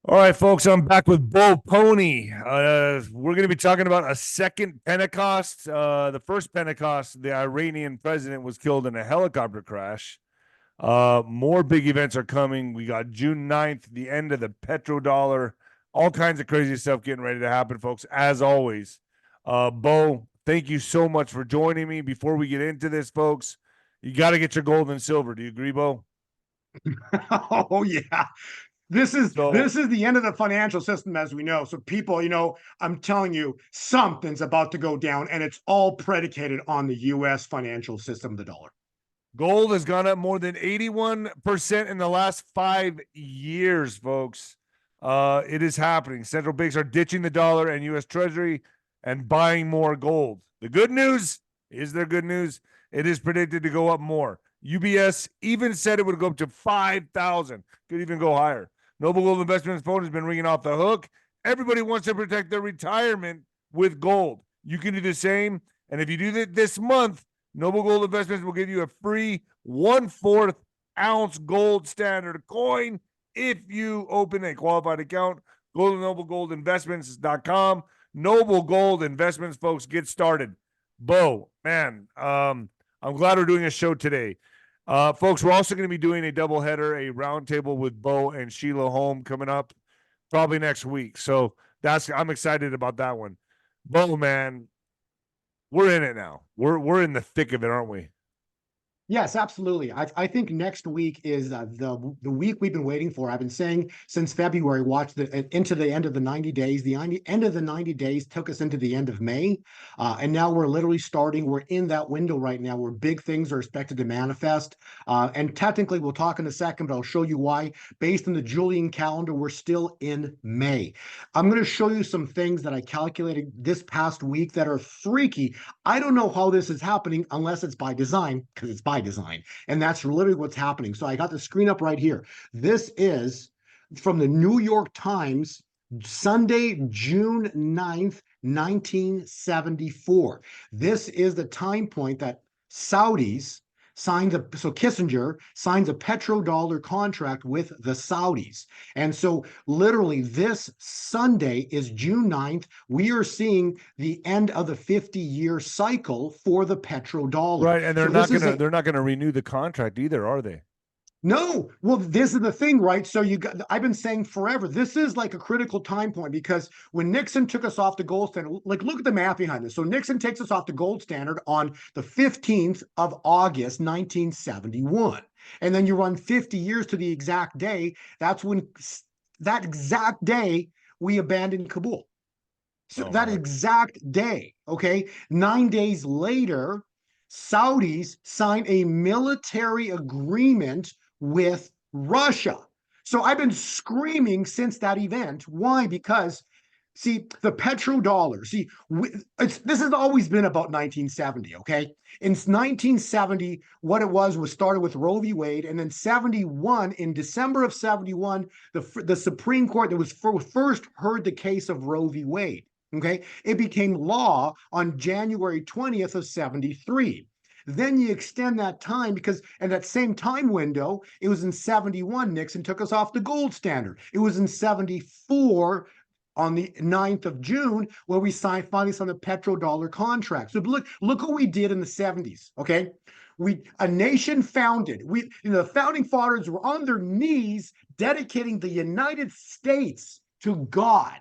All right, folks, I'm back with Polny. We're going to be talking about a second Pentecost. The first Pentecost, the Iranian president was killed in a helicopter crash. More big events are coming. We got June 9th, the end of the petrodollar, all kinds of crazy stuff getting ready to happen, folks, as always. Bo, thank you so much for joining me. Before we get into this, folks, you got to get your gold and silver. Do you agree, Bo? Oh yeah. This is So this is the end of the financial system as we know. So people, I'm telling you, something's about to go down, and it's all predicated on the US financial system, the dollar. gold has gone up more than 81% in the last 5 years, folks. It is happening. Central banks are ditching the dollar and U.S. Treasury and buying more gold. The good news is there good news. It is predicted to go up more. UBS even said it would go up to 5,000. Could even go higher. Noble Gold Investments phone has been ringing off the hook. Everybody wants to protect their retirement with gold. You can do the same. And if you do that this month, Noble Gold Investments will give you a free 1/4 ounce gold standard coin if you open a qualified account. Go to noblegoldinvestments.com. Noble Gold Investments, folks, get started. Bo, man, I'm glad we're doing a show today. Folks, we're also going to be doing a doubleheader, a roundtable with Bo and Sheila Holm coming up probably next week. So I'm excited about that one. Bo, man, we're in it now. We're in the thick of it, aren't we? Yes, absolutely. I think next week is the week we've been waiting for. I've been saying since February, watch into the end of the 90 days. The end of the 90 days took us into the end of May. And now we're literally starting. We're in that window right now where big things are expected to manifest. And technically, we'll talk in a second, but I'll show you why. Based on the Julian calendar, we're still in May. I'm going to show you some things that I calculated this past week that are freaky. I don't know how this is happening unless it's by design, because it's by design. And that's literally what's happening. So I got the screen up right here. This is from the New York Times, Sunday, June 9th, 1974. This is the time point that Saudis so Kissinger signs a petrodollar contract with the Saudis. And so literally this Sunday is June 9th. We are seeing the end of the 50-year cycle for the petrodollar. Right, and So this is they're not gonna renew the contract either, are they? no, well, this is the thing, right? So I've been saying forever, this is like a critical time point because when Nixon took us off the gold standard, like look at the math behind this. So Nixon takes us off the gold standard on the 15th of August, 1971. And then you run 50 years to the exact day. That's when that exact day we abandoned Kabul. So Oh that my. exact day, okay, 9 days later, Saudis sign a military agreement with Russia. So I've been screaming since that event. Why? Because see, the petrodollar, this has always been about 1970, okay? In 1970, what it was started with Roe v. Wade, and then 71, in December of 71, the Supreme Court that was first heard the case of Roe v. Wade, okay? It became law on January 20th of 73. Then you extend that time because in that same time window, it was in 71, Nixon took us off the gold standard. It was in 74, on the 9th of June, where we finally signed the petrodollar contract. So look what we did in the 70s, okay? A nation founded. The founding fathers were on their knees dedicating the United States to God.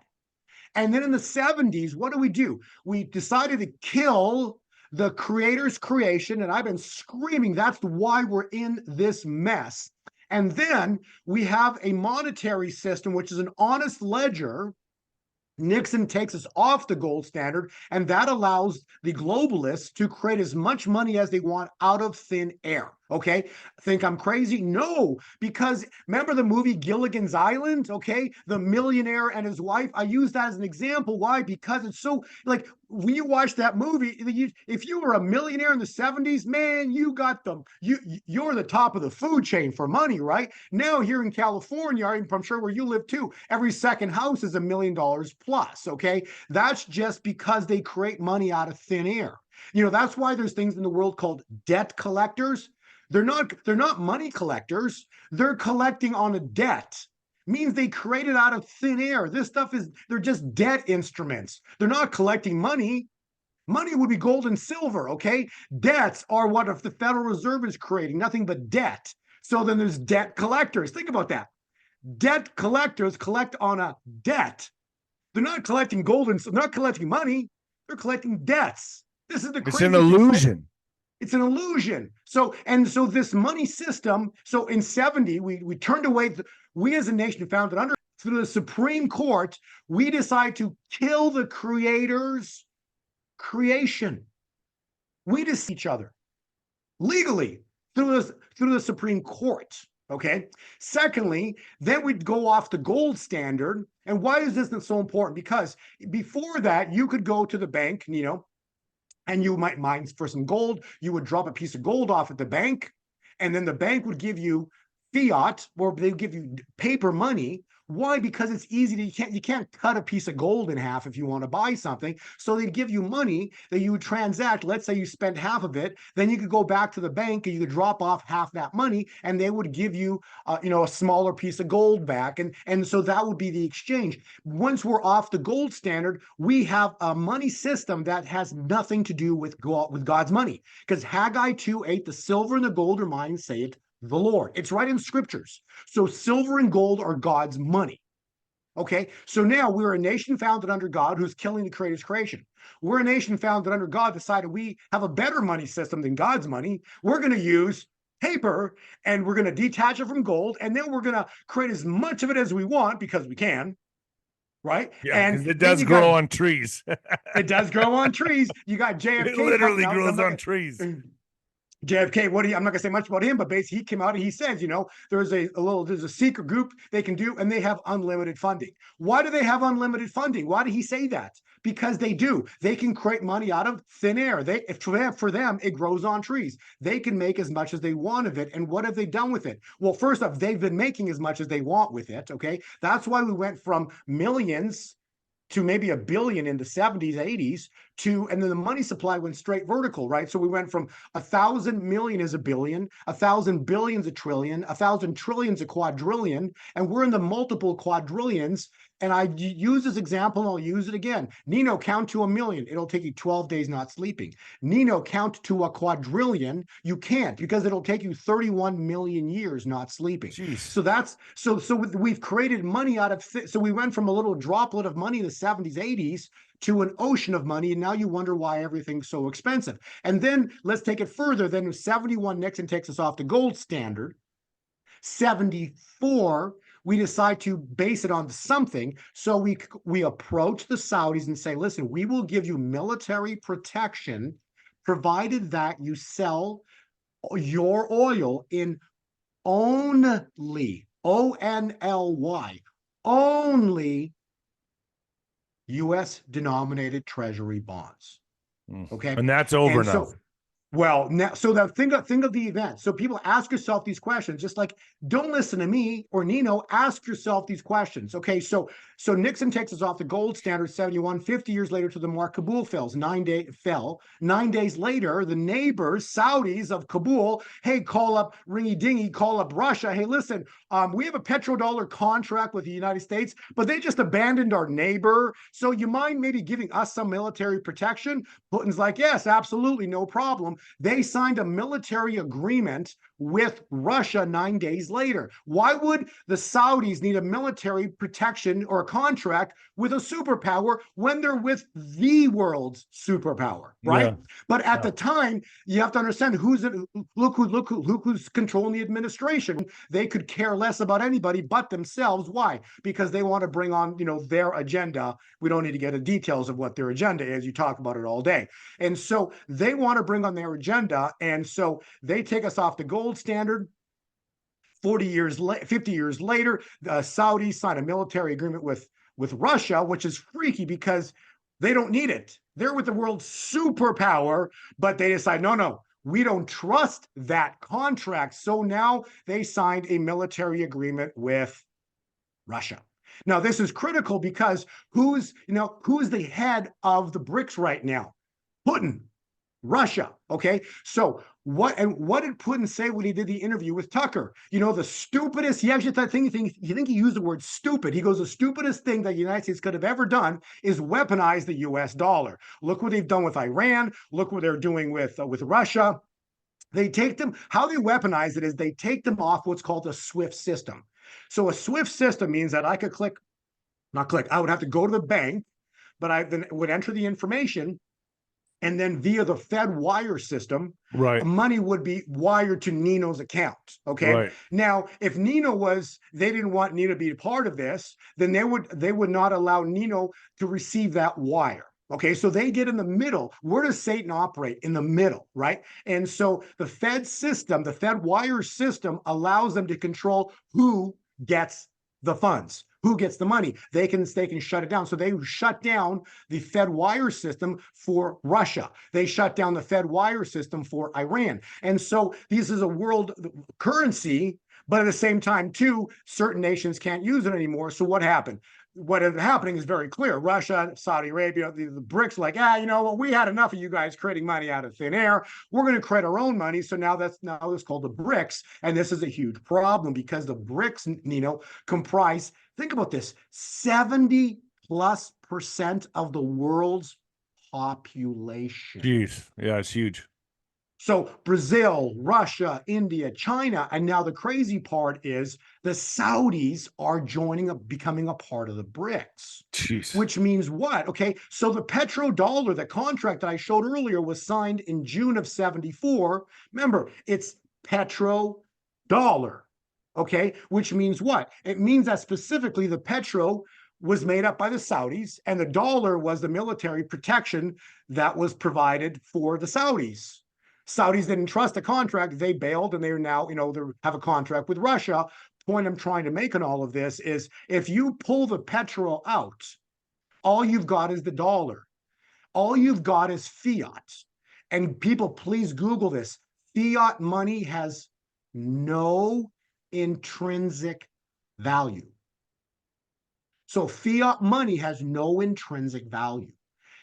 And then in the 70s, what do? We decided to kill the creator's creation. And I've been screaming, that's why we're in this mess. And then we have a monetary system, which is an honest ledger. Nixon takes us off the gold standard, and that allows the globalists to create as much money as they want out of thin air. Okay, think I'm crazy? No, because remember the movie Gilligan's Island? Okay, the millionaire and his wife. I use that as an example. Why? Because it's so like when you watch that movie, if you were a millionaire in the 70s, man, you're the top of the food chain for money, right? Now here in California, I'm sure where you live too, every second house is $1 million plus. Okay, that's just because they create money out of thin air. That's why there's things in the world called debt collectors. They're not money collectors. They're collecting on a debt. means they created out of thin air. This stuff they're just debt instruments. They're not collecting money. Money would be gold and silver, okay? Debts are what if the Federal Reserve is creating, nothing but debt. So then there's debt collectors. Think about that. Debt collectors collect on a debt. They're not collecting gold and they're not collecting money. They're collecting debts. This is the It's crazy an thing. illusion. It's an illusion. So this money system. So in 70, we turned away. We as a nation found that through the Supreme Court, we decide to kill the Creator's creation. We deceive each other legally through the Supreme Court. Okay. Secondly, then we'd go off the gold standard. And why is this so important? Because before that, you could go to the bank, Nino, and you might mine for some gold. You would drop a piece of gold off at the bank, and then the bank would give you fiat, or they would give you paper money. Why? Because it's easy to, you can't cut a piece of gold in half if you want to buy something. So they'd give you money that you would transact. Let's say you spent half of it, then you could go back to the bank and you could drop off half that money, and they would give you, a smaller piece of gold back. And so that would be the exchange. Once we're off the gold standard, we have a money system that has nothing to do with God's money. Because Haggai 2:8, the silver and the gold are mine, saith the Lord. It's right in scriptures. So silver and gold are God's money. Okay, so now we're a nation founded under God who's killing the Creator's creation. We're a nation founded under God, decided we have a better money system than God's money. We're going to use paper, and we're going to detach it from gold, and then we're going to create as much of it as we want because we can. Right? Yeah, and it does grow on trees. It does grow on trees. You got JFK. It literally grows on trees. JFK, I'm not gonna say much about him, but basically he came out and he says, there's a secret group they can do, and they have unlimited funding. Why do they have unlimited funding? Why did he say that? Because they do. They can create money out of thin air. For them, it grows on trees. They can make as much as they want of it. And what have they done with it? Well, first off, they've been making as much as they want with it. Okay, that's why we went from millions to maybe $1 billion in the 70s, 80s, and then the money supply went straight vertical, right? So we went from 1,000 million is $1 billion, 1,000 billion is $1 trillion, 1,000 trillion is $1 quadrillion, and we're in the multiple quadrillions. And I use this example, and I'll use it again. Nino, count to 1 million. It'll take you 12 days not sleeping. Nino, count to 1 quadrillion. You can't, because it'll take you 31 million years not sleeping. Jeez. So we've created money out of, so we went from a little droplet of money in the 70s, 80s to an ocean of money, and now you wonder why everything's so expensive. And then let's take it further. Then 71, Nixon takes us off the gold standard. 74, we decide to base it on something. So we approach the Saudis and say, listen, we will give you military protection provided that you sell your oil in only, ONLY, only U.S. denominated treasury bonds. Okay. And that's over now. Well, now, so that think of the event. So people ask yourself these questions, just like, don't listen to me or Nino, ask yourself these questions. Okay, so Nixon takes us off the gold standard 71, 50 years later to the mark Kabul fell. 9 days later, the neighbors, Saudis of Kabul, hey, call up ringy dingy, call up Russia. Hey, listen, we have a petrodollar contract with the United States, but they just abandoned our neighbor. So you mind maybe giving us some military protection? Putin's like, yes, absolutely, no problem. They signed a military agreement with Russia 9 days later. Why would the Saudis need a military protection or a contract with a superpower when they're with the world's superpower, right? Yeah. But at the time, you have to understand look who's controlling the administration. They could care less about anybody but themselves. Why? Because they want to bring on, their agenda. We don't need to get into details of what their agenda is. You talk about it all day. And so they want to bring on their agenda. And so they take us off the gold standard. 50 years later, the Saudis sign a military agreement with Russia, which is freaky because they don't need it. They're with the world's superpower, but they decide, no, we don't trust that contract. So now they signed a military agreement with Russia. Now, this is critical because who's the head of the BRICS right now? Putin. Russia. Okay. So what did Putin say when he did the interview with Tucker? You know, the stupidest, he actually you think he used the word stupid. He goes, the stupidest thing that the United States could have ever done is weaponize the US dollar. Look what they've done with Iran. Look what they're doing with Russia. They take them, how they weaponize it is they take them off what's called a SWIFT system. So a SWIFT system means that I could I would have to go to the bank, but I then would enter the information, and then via the Fed wire system, Right. money would be wired to Nino's account. Okay. Right. Now, if they didn't want Nino to be a part of this, then they would not allow Nino to receive that wire. Okay, so they get in the middle. Where does Satan operate? In the middle, right? And so the Fed system, the Fed wire system, allows them to control who gets the funds, who gets the money. They can shut it down. So they shut down the Fed wire system for Russia. They shut down the Fed wire system for Iran. And so this is a world currency, but at the same time, too, certain nations can't use it anymore. So what happened? What is happening is very clear. Russia, Saudi Arabia, the BRICS, like, you know what? We had enough of you guys creating money out of thin air. We're going to create our own money. So now it's called the BRICS. And this is a huge problem because the BRICS, Nino, comprise, think about this, 70+% of the world's population. Jeez. Yeah, it's huge. So Brazil, Russia, India, China, and now the crazy part is the Saudis are becoming a part of the BRICS. Jeez. Which means what? Okay, so the petrodollar, the contract that I showed earlier, was signed in June of '74. Remember, it's petrodollar. Okay, which means what? It means that specifically the petro was made up by the Saudis, and the dollar was the military protection that was provided for the Saudis. Saudis didn't trust the contract. They bailed, and they are now, they have a contract with Russia. Point I'm trying to make in all of this is if you pull the petrol out, all you've got is the dollar. All you've got is fiat. And people, please Google this. Fiat money has no intrinsic value. So fiat money has no intrinsic value.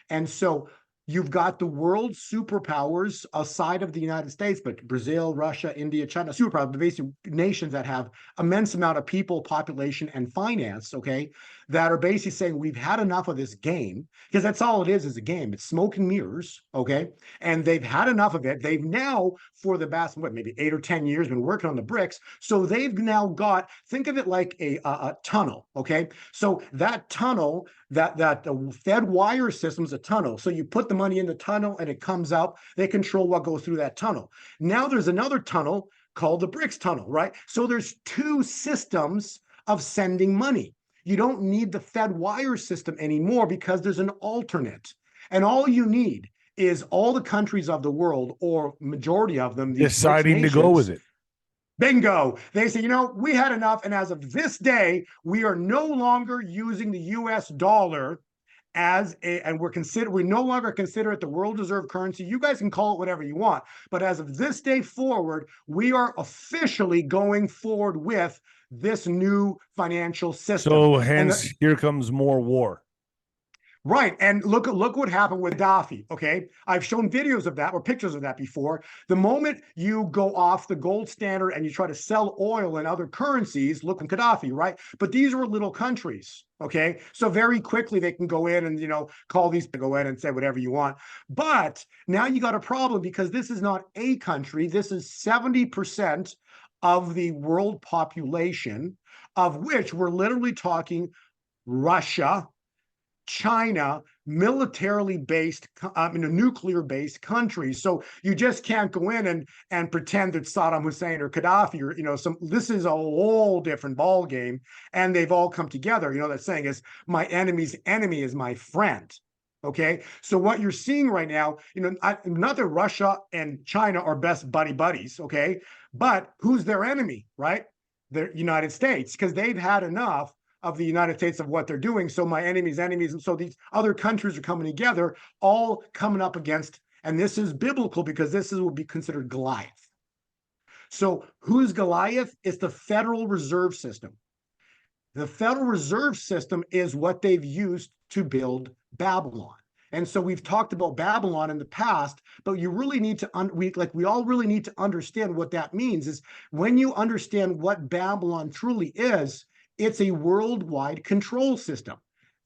And so you've got the world superpowers aside of the United States, but Brazil, Russia, India, China, superpowers, the basic nations that have immense amount of people, population, and finance, okay, that are basically saying we've had enough of this game, because that's all it is a game. It's smoke and mirrors, okay? And they've had enough of it. They've now, for the past, maybe 8 or 10 years, been working on the BRICS. So they've now got, think of it like a tunnel, okay? So that tunnel, that the Fed wire system is a tunnel. So you put the money in the tunnel and it comes out. They control what goes through that tunnel. Now there's another tunnel called the BRICS tunnel, right? So there's two systems of sending money. You don't need the Fed wire system anymore because there's an alternate. And all you need is all the countries of the world, or majority of them, deciding to go with it. Bingo. They say, we had enough. And as of this day, we are no longer using the US dollar we no longer consider it the world reserve currency. You guys can call it whatever you want. But as of this day forward, we are officially going forward with this new financial system. So hence, here comes more war. Right. And look what happened with Gaddafi. Okay. I've shown videos of that or pictures of that before. The moment you go off the gold standard and you try to sell oil and other currencies, look at Gaddafi, right? But these were little countries. Okay. So very quickly they can go in and, call these, go in and say whatever you want. But now you got a problem because this is not a country. This is 70% of the world population, of which we're literally talking Russia, China, militarily based, nuclear based countries. So you just can't go in and pretend that Saddam Hussein or Gaddafi or, this is a whole different ball game. And they've all come together. That saying is, my enemy's enemy is my friend. Okay. So what you're seeing right now, not that Russia and China are best buddies. Okay. But who's their enemy, right? The United States, because they've had enough of the United States of what they're doing. So my enemy's enemies. And so these other countries are coming together, all coming up against, and this is biblical because this will be considered Goliath. So who's Goliath? It's the Federal Reserve System. The Federal Reserve System is what they've used to build Babylon. And so we've talked about Babylon in the past, but you really need to, we all really need to understand what that means. Is when you understand what Babylon truly is, it's a worldwide control system.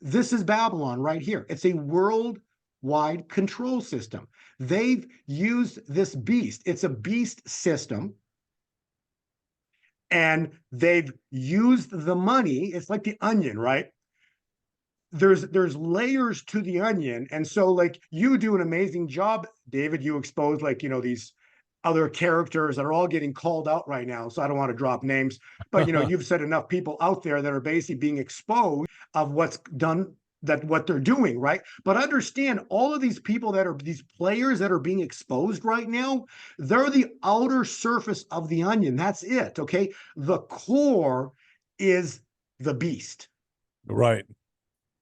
This is Babylon right here. It's a worldwide control system. They've used this beast. It's a beast system. And they've used the money. It's like the onion, right? There's layers to the onion. And so like you do an amazing job, David. You expose like, these other characters that are all getting called out right now. So I don't want to drop names, but you've said enough people out there that are basically being exposed of what's done, that what they're doing, right? But understand all of these people that are these players that are being exposed right now, they're the outer surface of the onion. That's it. Okay. The core is the beast. Right.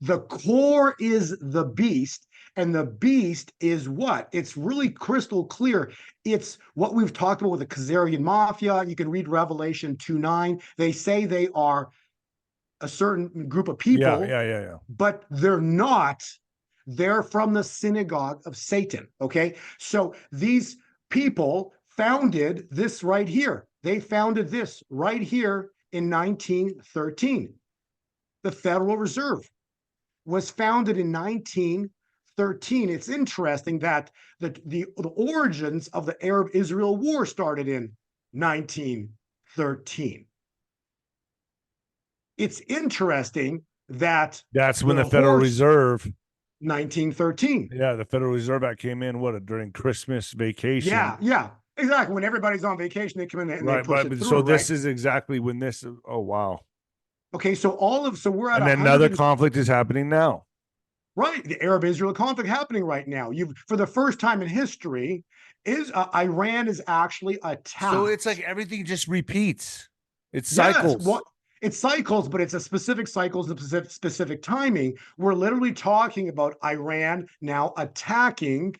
The core is the beast, and the beast is what? It's really crystal clear. It's what we've talked about with the Khazarian mafia. You can read Revelation 2:9. They say they are a certain group of people, yeah. But they're not. They're from the synagogue of Satan. Okay, so these people founded this right here. They founded this right here in 1913. The Federal Reserve was founded in 1913. It's interesting that the origins of the Arab-Israel War started in 1913. It's interesting that that's when the Federal Reserve 1913. Yeah, the Federal Reserve Act came in during Christmas vacation. Yeah, exactly. When everybody's on vacation, they come in and they push it through. So this is exactly when this. Oh wow. Okay, so we're at, and then another conflict is happening now. Right, the Arab-Israel conflict happening right now. For the first time in history, Iran is actually attacked. So it's like everything just repeats. It cycles. Yes, it cycles, but it's a specific cycles, the specific timing. We're literally talking about Iran now attacking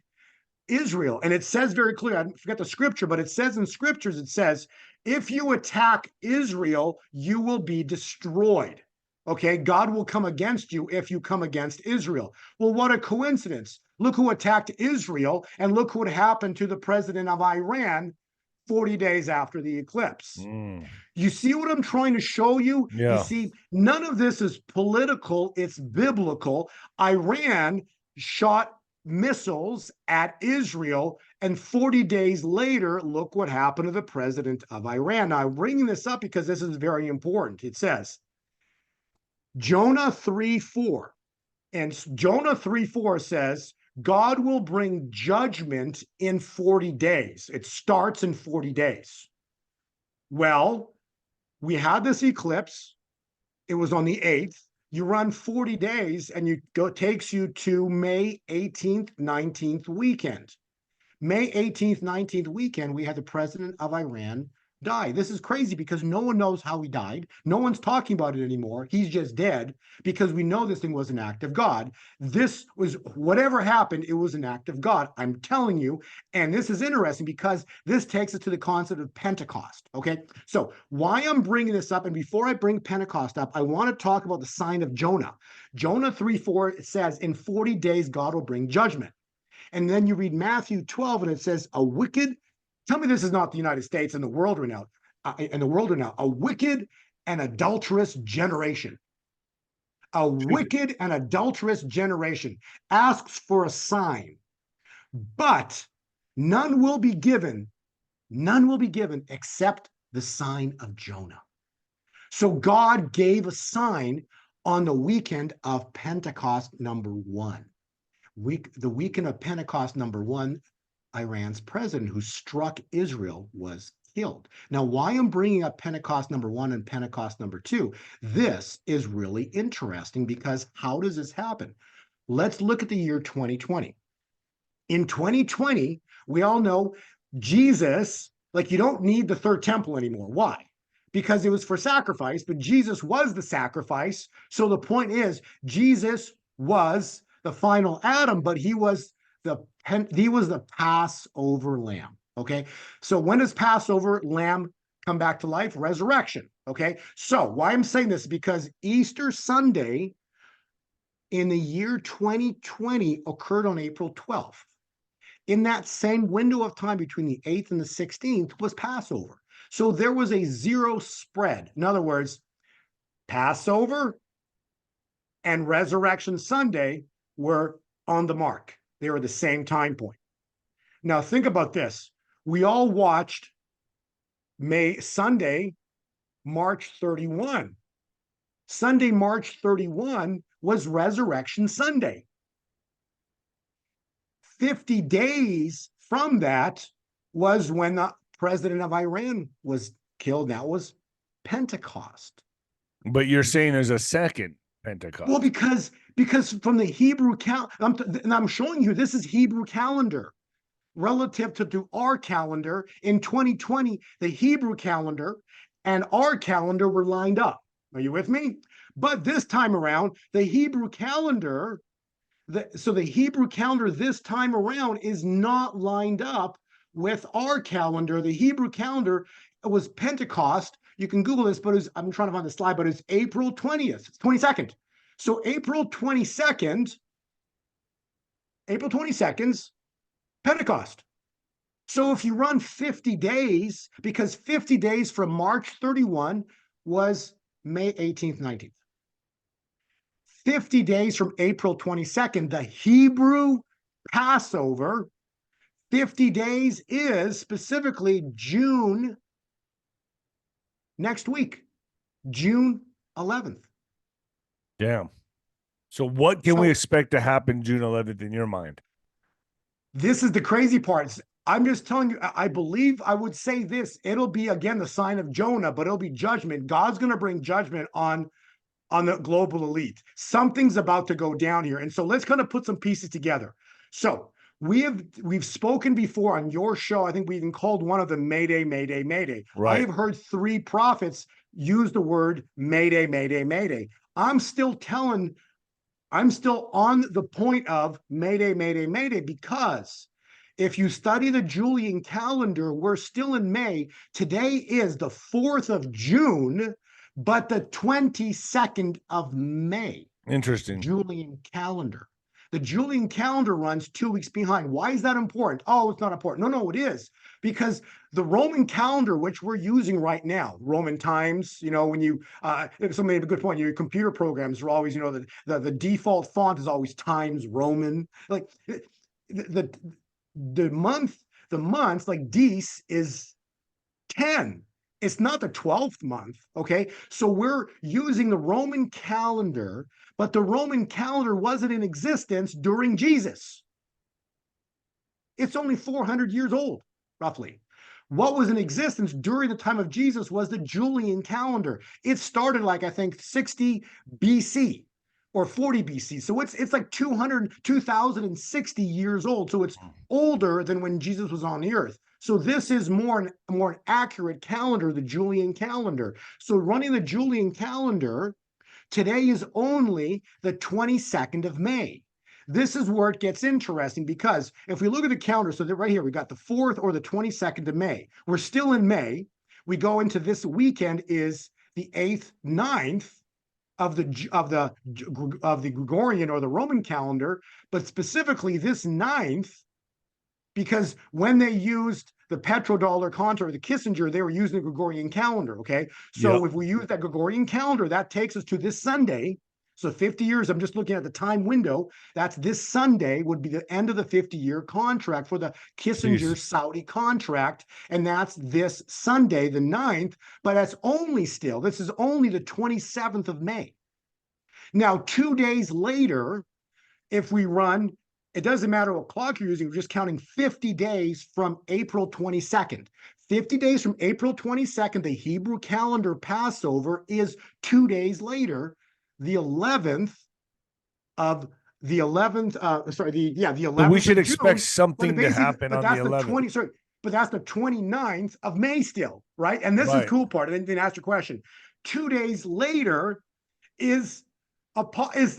Israel, and it says very clear. I forget the scripture, but it says in scriptures, it says, if you attack Israel, you will be destroyed. Okay, God will come against you if you come against Israel. Well, what a coincidence. Look who attacked Israel, and look what happened to the president of Iran 40 days after the eclipse. You see what I'm trying to show you? Yeah. You see, none of this is political, it's biblical. Iran shot missiles at Israel, and 40 days later, look what happened to the president of Iran. Now, I'm bringing this up because this is very important. It says, Jonah 3:4, and Jonah 3:4 says, God will bring judgment in 40 days. It starts in 40 days. Well, we had this eclipse. It was on the 8th. You run 40 days and takes you to May 18th, 19th weekend. May 18th, 19th weekend, we had the president of Iran die. This is crazy because no one knows how he died. No one's talking about it anymore. He's just dead because we know this thing was an act of God. This was, whatever happened, it was an act of God. I'm telling you, and this is interesting because this takes us to the concept of Pentecost, okay? So why I'm bringing this up, and before I bring Pentecost up, I want to talk about the sign of Jonah. Jonah 3:4, it says, in 40 days, God will bring judgment. And then you read Matthew 12, and it says, tell me this is not the United States and the world right now, a wicked and adulterous generation. A wicked and adulterous generation asks for a sign, but none will be given except the sign of Jonah. So God gave a sign on the weekend of Pentecost number 1. The weekend of Pentecost number 1, Iran's president who struck Israel was killed. Now, why I'm bringing up Pentecost number 1 and Pentecost number 2, this is really interesting because how does this happen? Let's look at the year 2020. In 2020, we all know Jesus, like you don't need the third temple anymore. Why? Because it was for sacrifice, but Jesus was the sacrifice. So the point is, Jesus was the final Adam, but he was the Passover lamb. Okay, so when does Passover lamb come back to life? Resurrection. Okay, so why I'm saying this is because Easter Sunday in the year 2020 occurred on April 12th. In that same window of time between the 8th and the 16th was Passover. So there was a zero spread. In other words, Passover and Resurrection Sunday were on the mark. They were the same time point. Now think about this. We all watched Sunday, March 31. Sunday, March 31 was Resurrection Sunday. 50 days from that was when the president of Iran was killed. That was Pentecost. But you're saying there's a second Pentecost. Well, because from the Hebrew calendar, and I'm showing you, this is Hebrew calendar relative to our calendar. In 2020, the Hebrew calendar and our calendar were lined up. Are you with me? But this time around, the Hebrew calendar, the Hebrew calendar this time around is not lined up with our calendar. The Hebrew calendar was Pentecost. You can Google this, but I'm trying to find the slide, but it's April 20th, it's 22nd. So April 22nd, Pentecost. So if you run 50 days, because 50 days from March 31 was May 18th, 19th. 50 days from April 22nd, the Hebrew Passover, 50 days is specifically June next week, June 11th. Damn. So what can we expect to happen June 11th in your mind? This is the crazy part. I'm just telling you, I believe I would say this. It'll be, again, the sign of Jonah, but it'll be judgment. God's going to bring judgment on the global elite. Something's about to go down here. And so let's kind of put some pieces together. So we've spoken before on your show. I think we even called one of them Mayday, Mayday, Mayday. Right. I have heard 3 prophets use the word Mayday, Mayday, Mayday. I'm still on the point of Mayday, Mayday, Mayday, because if you study the Julian calendar, we're still in May. Today is the 4th of June, but the 22nd of May. Interesting. Julian calendar. The Julian calendar runs 2 weeks behind. Why is that important? Oh, it's not important. No, it is. Because the Roman calendar, which we're using right now, Roman times, when you, somebody made a good point, your computer programs are always, the default font is always Times Roman. Like the months like Dis is 10. It's not the 12th month, okay? So we're using the Roman calendar, but the Roman calendar wasn't in existence during Jesus. It's only 400 years old, roughly. What was in existence during the time of Jesus was the Julian calendar. It started like, I think, 60 BC or 40 BC. So it's like 2060 years old. So it's older than when Jesus was on the earth. So this is more an accurate calendar, the Julian calendar. So running the Julian calendar, today is only the 22nd of May. This is where it gets interesting, because if we look at the calendar, so that right here, we got the 4th or the 22nd of May. We're still in May. We go into this weekend is the 8th, 9th of the Gregorian or the Roman calendar, but specifically this 9th, because when they used the petrodollar contract, the Kissinger, they were using the Gregorian calendar, okay? So if we use that Gregorian calendar, that takes us to this Sunday. So 50 years, I'm just looking at the time window. That's this Sunday would be the end of the 50-year contract for the Kissinger Saudi contract. And that's this Sunday, the 9th, but this is only the 27th of May. Now, 2 days later, if we run, it doesn't matter what clock you're using, we're just counting 50 days from April 22nd. 50 days from April 22nd, the Hebrew calendar Passover is 2 days later, the 11th of the 11th, the 11th. But we should expect June, something to happen on the 11th. But that's the 29th of May still, right? And this is the cool part. I didn't ask your question. 2 days later is an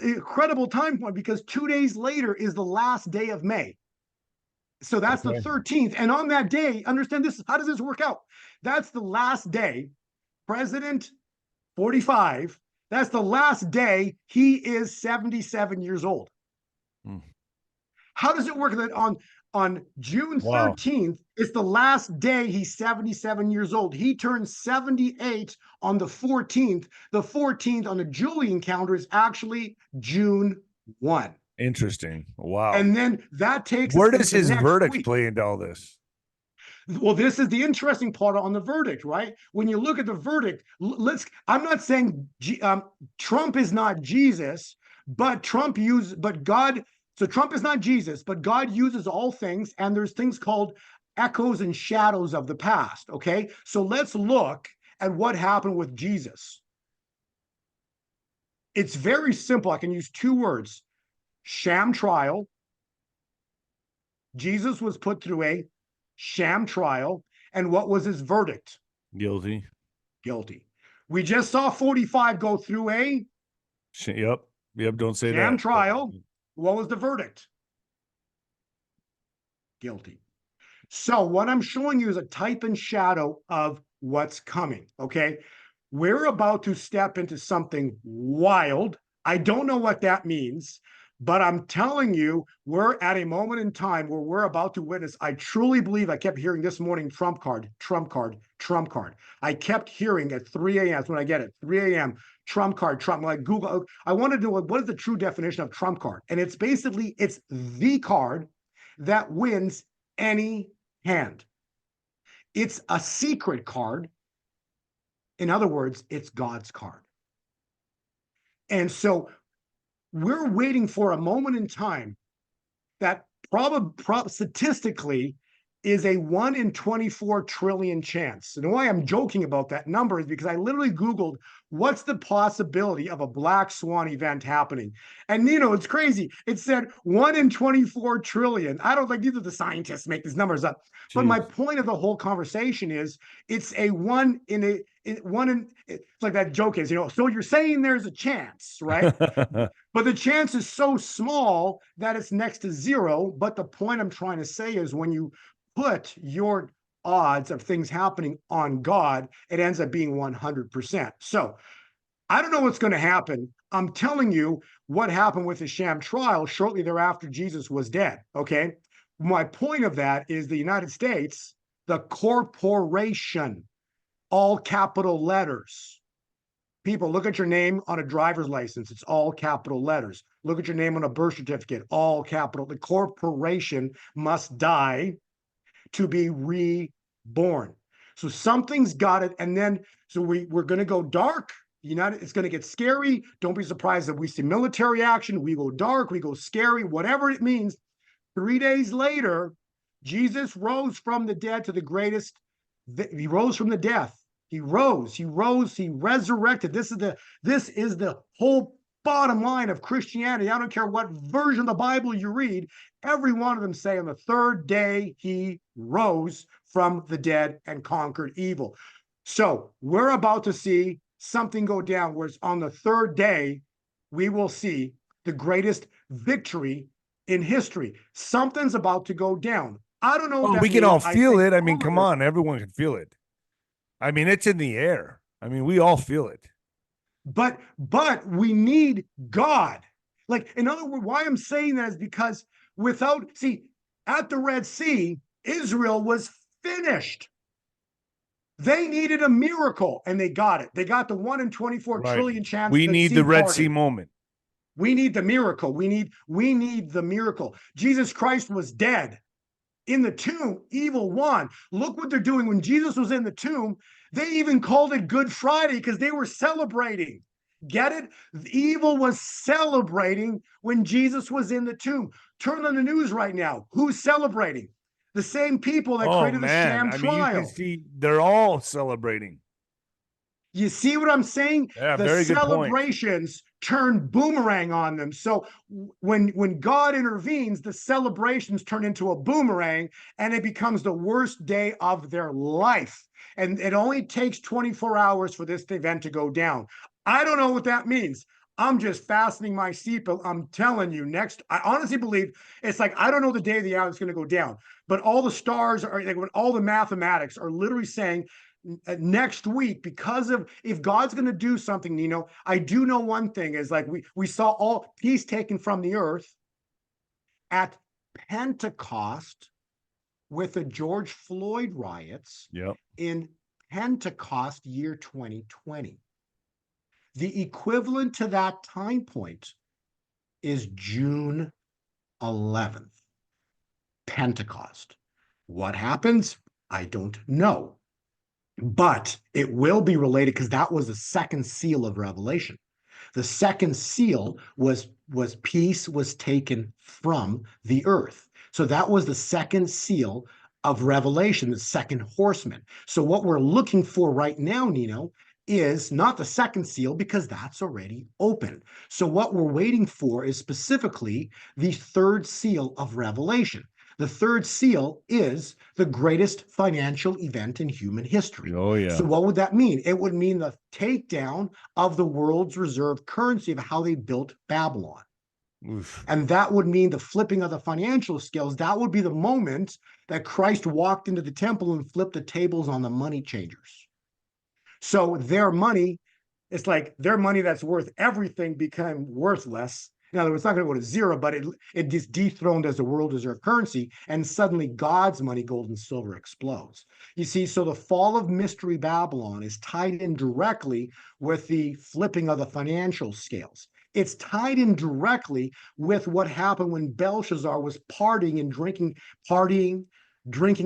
incredible time point, because 2 days later is the last day of May. So that's the 13th. And on that day, understand this, how does this work out? That's the last day. President 45 That's the last day he is 77 years old. How does it work that on June 13th, it's the last day he's 77 years old. He turns 78 on the 14th. The 14th on the Julian calendar is actually June 1. Interesting. Wow. And then that takes Where us does into his next verdict week. play into all this? Well, this is the interesting part on the verdict, right? When you look at the verdict, I'm not saying Trump is not Jesus, but Trump is not Jesus, but God uses all things, and there's things called echoes and shadows of the past, okay? So let's look at what happened with Jesus. It's very simple. I can use two words: sham trial. Jesus was put through a sham trial. And what was his verdict? Guilty. Guilty. We just saw 45 go through a Yep. Don't say sham that. trial. What was the verdict? Guilty. So what I'm showing you is a type and shadow of what's coming, okay? We're about to step into something wild. I don't know what that means, but I'm telling you, we're at a moment in time where we're about to witness. I truly believe, I kept hearing this morning, Trump card, Trump card, Trump card. I kept hearing at 3 a.m. That's when I get it, 3 a.m., Trump card, Trump. Like Google, I wanted to know what is the true definition of Trump card? And it's basically, it's the card that wins any hand. It's a secret card. In other words, it's God's card. And so we're waiting for a moment in time that statistically is a 1 in 24 trillion chance. And why I'm joking about that number is because I literally Googled what's the possibility of a black swan event happening. And Nino, it's crazy. It said 1 in 24 trillion. I don't think either the scientists make these numbers up. Jeez. But my point of the whole conversation is it's a it's like that joke is, so you're saying there's a chance, right? But the chance is so small that it's next to zero. But the point I'm trying to say is when you put your odds of things happening on God, it ends up being 100%. So I don't know what's going to happen. I'm telling you what happened with the sham trial shortly thereafter Jesus was dead, okay? My point of that is the United States, the corporation, all capital letters. People, look at your name on a driver's license. It's all capital letters. Look at your name on a birth certificate, all capital. The corporation must die to be reborn. So something's got it. And then, so we're going to go dark. It's going to get scary. Don't be surprised that we see military action. We go dark, we go scary, whatever it means. 3 days later, Jesus rose from the dead to the greatest. He rose from the death. He rose, he resurrected. This is the whole bottom line of Christianity. I don't care what version of the Bible you read. Every one of them say on the third day he rose from the dead and conquered evil. So we're about to see something go down where it's on the third day we will see the greatest victory in history. Something's about to go down. I don't know. We can all feel it. I mean, come on, everyone can feel it. I mean, it's in the air. I mean, we all feel it. But we need God. Like, in other words, why I'm saying that is because at the Red Sea, Israel was finished. They needed a miracle, and they got it. They got the 1 in 24 trillion chance. We need the Red Sea moment. We need the miracle. We need the miracle. Jesus Christ was dead. In the tomb, evil won. Look what they're doing. When Jesus was in the tomb, they even called it Good Friday because they were celebrating. Get it? Evil was celebrating when Jesus was in the tomb. Turn on the news right now. Who's celebrating? The same people that created the sham trial. You can see they're all celebrating. You see what I'm saying? Yeah, the very good point. Celebrations turn boomerang on them. So when God intervenes, the celebrations turn into a boomerang, and it becomes the worst day of their life. And it only takes 24 hours for this event to go down. I don't know what that means. I'm just fastening my seatbelt. I'm telling you, I honestly believe it's like, I don't know the day of the hour it's going to go down, but all the stars are, like, when all the mathematics are literally saying next week, because of, if God's going to do something, Nino, I do know one thing is, like, we saw all peace taken from the earth at Pentecost with the George Floyd riots in Pentecost year 2020. The equivalent to that time point is June 11th, Pentecost. What happens? I don't know. But it will be related, because that was the second seal of Revelation. The second seal was peace was taken from the earth. So that was the second seal of Revelation, the second horseman. So what we're looking for right now, Nino, is not the second seal, because that's already open. So what we're waiting for is specifically the third seal of Revelation. The third seal is the greatest financial event in human history. Oh, yeah. So what would that mean? It would mean the takedown of the world's reserve currency, of how they built Babylon. Oof. And that would mean the flipping of the financial scales. That would be the moment that Christ walked into the temple and flipped the tables on the money changers. So their money, it's like their money that's worth everything became worthless. In other words, it's not going to go to zero, but it is dethroned as a world reserve currency, and suddenly God's money, gold and silver, explodes. You see, so the fall of Mystery Babylon is tied in directly with the flipping of the financial scales. It's tied in directly with what happened when Belshazzar was partying and drinking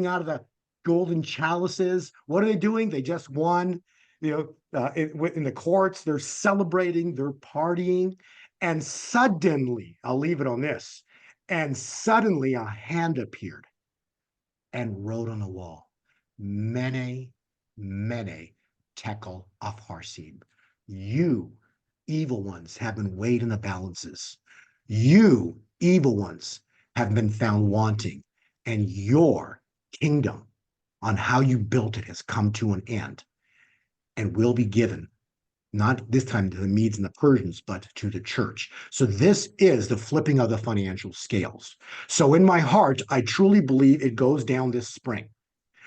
out of the golden chalices. What are they doing? They just won, in the courts. They're celebrating, they're partying. And suddenly, I'll leave it on this, and suddenly a hand appeared and wrote on the wall, 𝗏, tekel upharsin. You, evil ones, have been weighed in the balances. You, evil ones, have been found wanting, and your kingdom on how you built it has come to an end, and will be given, not this time to the Medes and the Persians, but to the church. So this is the flipping of the financial scales. So in my heart, I truly believe it goes down this spring.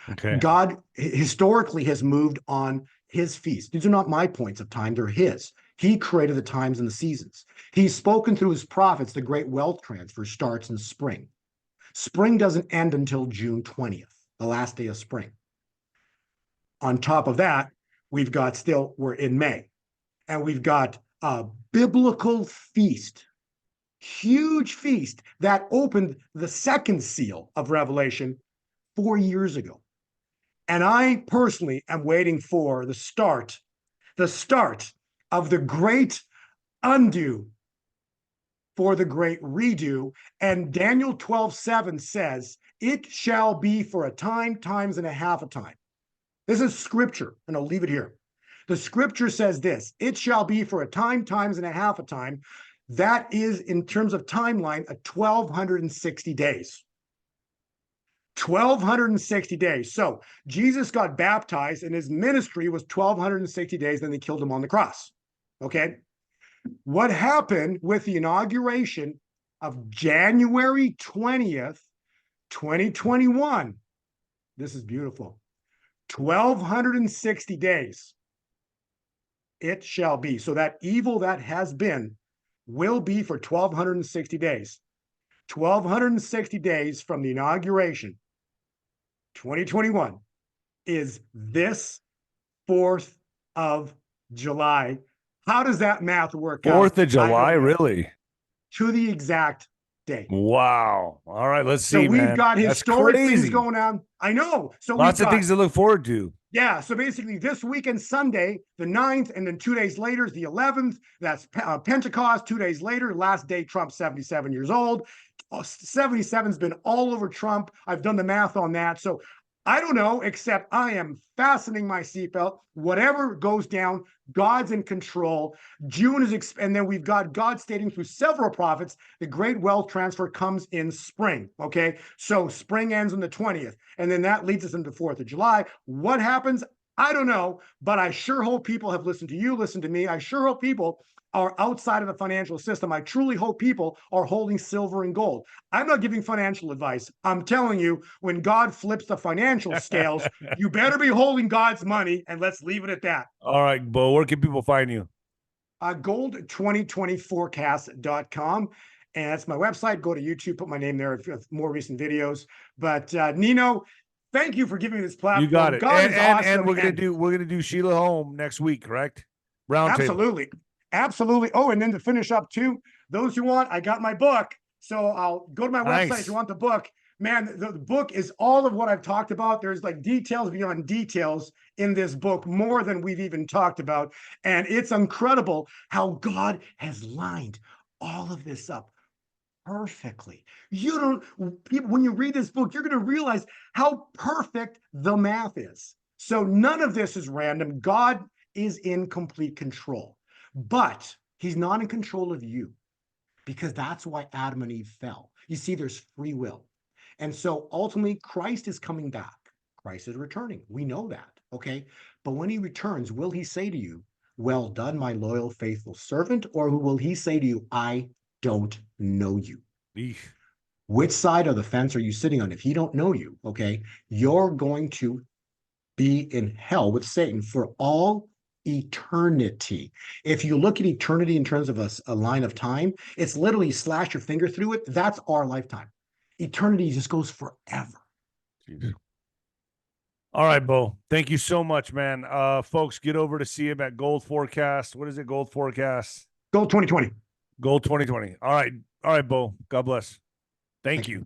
Okay. God historically has moved on his feast. These are not my points of time, they're his. He created the times and the seasons. He's spoken through his prophets. The great wealth transfer starts in spring. Spring doesn't end until June 20th, the last day of spring. On top of that, we're in May. And we've got a biblical feast, huge feast that opened the second seal of Revelation 4 years ago. And I personally am waiting for the start of the great undo for the great redo. And Daniel 12:7 says, it shall be for a time, times and a half a time. This is scripture, and I'll leave it here. The scripture says this, it shall be for a time, times and a half a time. That is, in terms of timeline, 1,260 days. 1,260 days. So Jesus got baptized and his ministry was 1,260 days, then they killed him on the cross. Okay? What happened with the inauguration of January 20th, 2021? This is beautiful. 1,260 days. It shall be. So that evil that has been will be for 1,260 days. 1,260 days from the inauguration, 2021, is this 4th of July. How does that math work out? 4th of July, really? To the exact day. Wow. All right, let's see, so we've got historic things going on. I know. So lots of things to look forward to. Yeah, so basically this weekend, Sunday, the 9th, and then 2 days later is the 11th. That's Pentecost. 2 days later, last day, Trump's 77 years old. 77's been all over Trump. I've done the math on that. So I don't know, except I am fastening my seatbelt. Whatever goes down, God's in control. June is, and then we've got God stating through several prophets, the great wealth transfer comes in spring. Okay, so spring ends on the 20th, and then that leads us into 4th of July. What happens? I don't know, but I sure hope people have listened to you, listened to me. I sure hope people are outside of the financial system. I truly hope people are holding silver and gold. I'm not giving financial advice. I'm telling you, when God flips the financial scales, you better be holding God's money, and let's leave it at that. All right, Bo, where can people find you? Gold2020forecast.com. And that's my website. Go to YouTube, put my name there if you have more recent videos. But Nino, thank you for giving me this platform. You got it. God is awesome. And we're gonna do Sheila Home next week, correct? Round absolutely. Table. Absolutely. Oh, and then to finish up too, those who want, I got my book. So I'll go to my website if you want the book. Man, the book is all of what I've talked about. There's like details beyond details in this book, more than we've even talked about. And it's incredible how God has lined all of this up perfectly. You don't, people, when you read this book, you're going to realize how perfect the math is. So none of this is random. God is in complete control, but he's not in control of you, because that's why Adam and Eve fell. You see, there's free will. And so ultimately, Christ is coming back. Christ is returning. We know that, okay? But when he returns, will he say to you, well done, my loyal, faithful servant? Or will he say to you, I don't know you? Eesh. Which side of the fence are you sitting on? If he don't know you, okay, you're going to be in hell with Satan for all eternity. If you look at eternity in terms of a line of time, it's literally slash your finger through it. That's our lifetime. Eternity just goes forever. Jeez. All right, Bo. Thank you so much, man. Folks, get over to see him at Gold Forecast. What is it? Gold Forecast? Gold 2020. Gold 2020. All right. All right, Bo. God bless. Thank you.